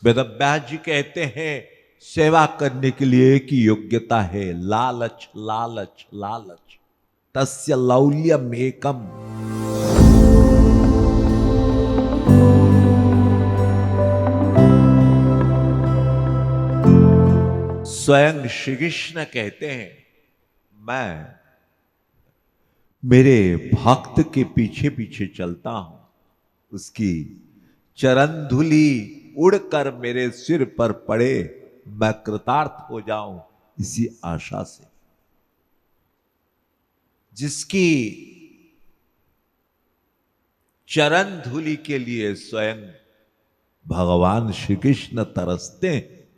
वेदव्यास जी कहते हैं सेवा करने के लिए एक ही योग्यता है, लालच लालच लालच। तस्य लौल्यमेकम। स्वयं श्री कृष्ण कहते हैं मैं मेरे भक्त के पीछे पीछे चलता हूं, उसकी चरण धूलि उड़कर मेरे सिर पर पड़े, मैं कृतार्थ हो जाऊं इसी आशा से। जिसकी चरण धूलि के लिए स्वयं भगवान श्री कृष्ण तरसते हैं,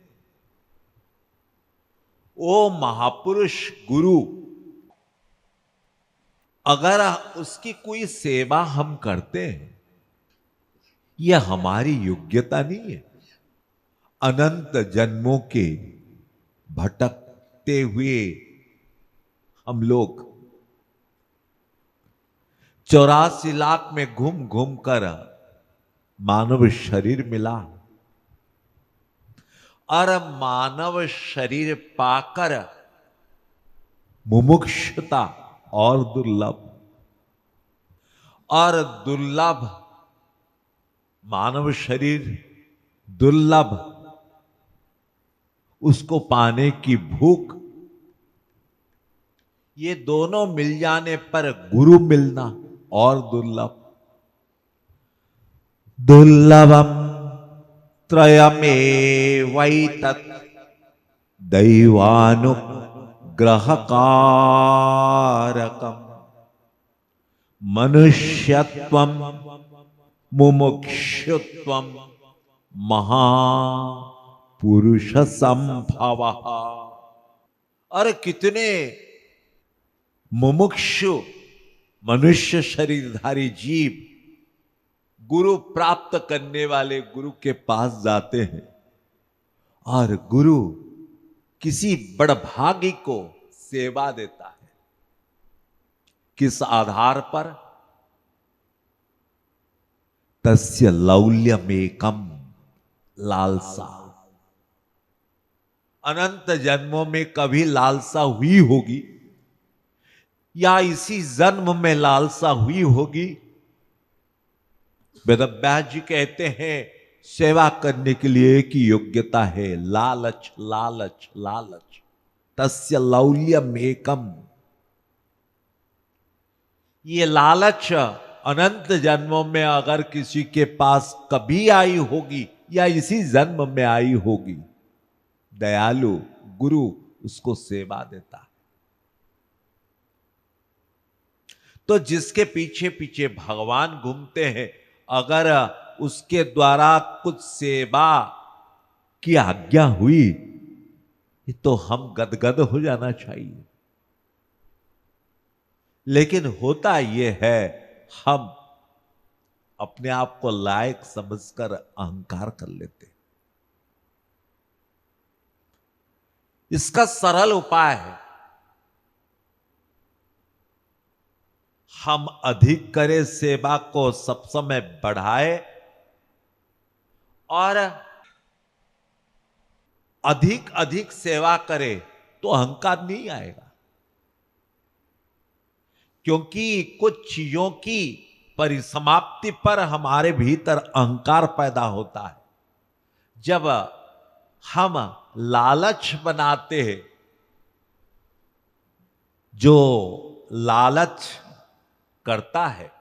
ओ महापुरुष गुरु, अगर उसकी कोई सेवा हम करते हैं, यह हमारी योग्यता नहीं है। अनंत जन्मों के भटकते हुए हम लोग 84 लाख में घूम घूम कर मानव शरीर मिला, और मानव शरीर पाकर मुमुक्षुता और दुर्लभ, और दुर्लभ मानव शरीर दुर्लभ, उसको पाने की भूख, ये दोनों मिल जाने पर गुरु मिलना और दुर्लभ। दुर्लभम त्रयमेवैतत् दैवानुग्रहकारकम् मनुष्यत्वम मुमुक्षुत्वम महापुरुष संभवः। और कितने मुमुक्षु मनुष्य शरीरधारी जीव गुरु प्राप्त करने वाले गुरु के पास जाते हैं, और गुरु किसी बड़भागी को सेवा देता है। किस आधार पर? तस्य लौल्यमेकम, लालसा। अनंत जन्मों में कभी लालसा हुई होगी, या इसी जन्म में लालसा हुई होगी। वेदव्यास जी कहते हैं सेवा करने के लिए एक ही योग्यता है, लालच लालच लालच। तस्य लौल्यमेकम। ये लालच अनंत जन्मों में अगर किसी के पास कभी आई होगी, या इसी जन्म में आई होगी, दयालु गुरु उसको सेवा देता है। तो जिसके पीछे पीछे भगवान घूमते हैं, अगर उसके द्वारा कुछ सेवा की आज्ञा हुई तो हम गदगद हो जाना चाहिए। लेकिन होता यह है, हम अपने आप को लायक समझकर अहंकार कर लेते हैं। इसका सरल उपाय है, हम अधिक करें सेवा को, सब समय बढ़ाए, और अधिक अधिक सेवा करें तो अहंकार नहीं आएगा। क्योंकि कुछ चीजों की परिसमाप्ति पर हमारे भीतर अहंकार पैदा होता है। जब हम लालच बनाते हैं, जो लालच करता है,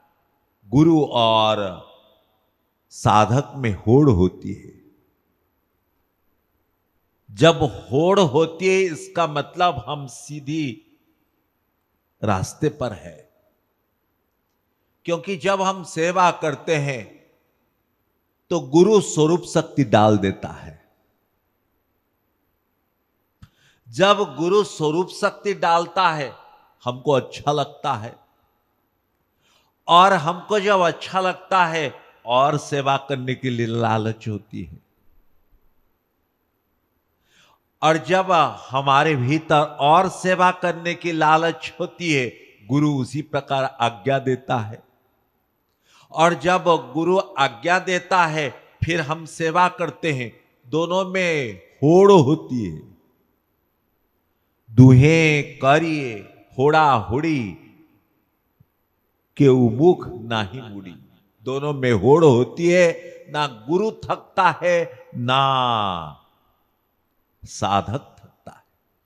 गुरु और साधक में होड़ होती है। जब होड़ होती है, इसका मतलब हम सीधी रास्ते पर है। क्योंकि जब हम सेवा करते हैं तो गुरु स्वरूप शक्ति डाल देता है। जब गुरु स्वरूप शक्ति डालता है, हमको अच्छा लगता है, और हमको जब अच्छा लगता है और सेवा करने के लिए लालच होती है। और जब हमारे भीतर और सेवा करने की लालच होती है, गुरु उसी प्रकार आज्ञा देता है। और जब गुरु आज्ञा देता है, फिर हम सेवा करते हैं, दोनों में होड़ होती है। दुहे करिए होड़ा होड़ी के उमुख नाही मुड़ी। दोनों में होड़ होती है, ना गुरु थकता है ना साधक थकता है।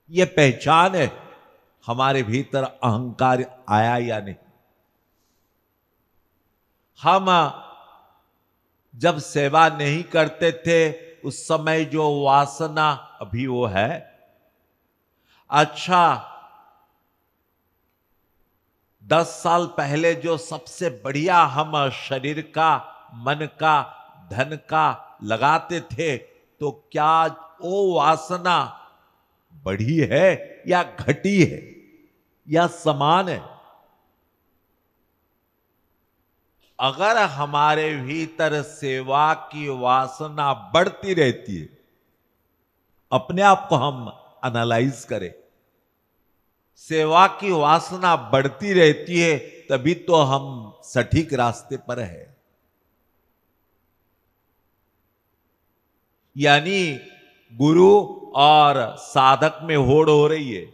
यह पहचान है हमारे भीतर अहंकार आया या नहीं। हम जब सेवा नहीं करते थे उस समय जो वासना अभी वो है, अच्छा 10 साल पहले जो सबसे बढ़िया हम शरीर का, मन का, धन का लगाते थे, तो क्या वो वासना बढ़ी है या घटी है या समान है? अगर हमारे भीतर सेवा की वासना बढ़ती रहती है, अपने आप को हम एनालाइज करें, सेवा की वासना बढ़ती रहती है, तभी तो हम सटीक रास्ते पर है। यानी गुरु और साधक में होड़ हो रही है।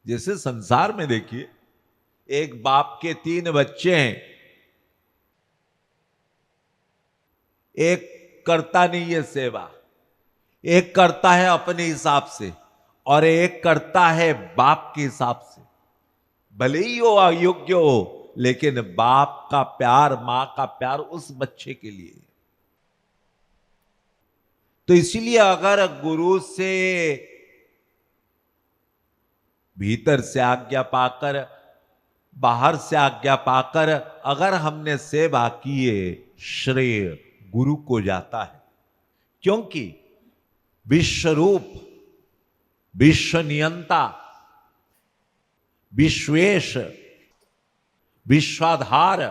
जैसे संसार में देखिए, एक बाप के 3 बच्चे हैं, एक करता नहीं है सेवा, एक करता है अपने हिसाब से और एक करता है बाप के हिसाब से। भले ही वो अयोग्य हो, लेकिन बाप का प्यार, मां का प्यार उस बच्चे के लिए। तो इसीलिए अगर गुरु से भीतर से आज्ञा पाकर, बाहर से आज्ञा पाकर अगर हमने सेवा की है, श्रेय गुरु को जाता है। क्योंकि विश्वरूप, विश्व नियंता, विश्वेश, विश्वाधार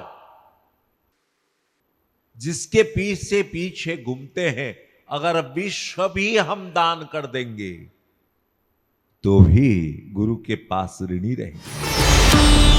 जिसके पीछे पीछे घूमते हैं, अगर विश्व भी हम दान कर देंगे तो भी गुरु के पास ऋणी रहेंगे।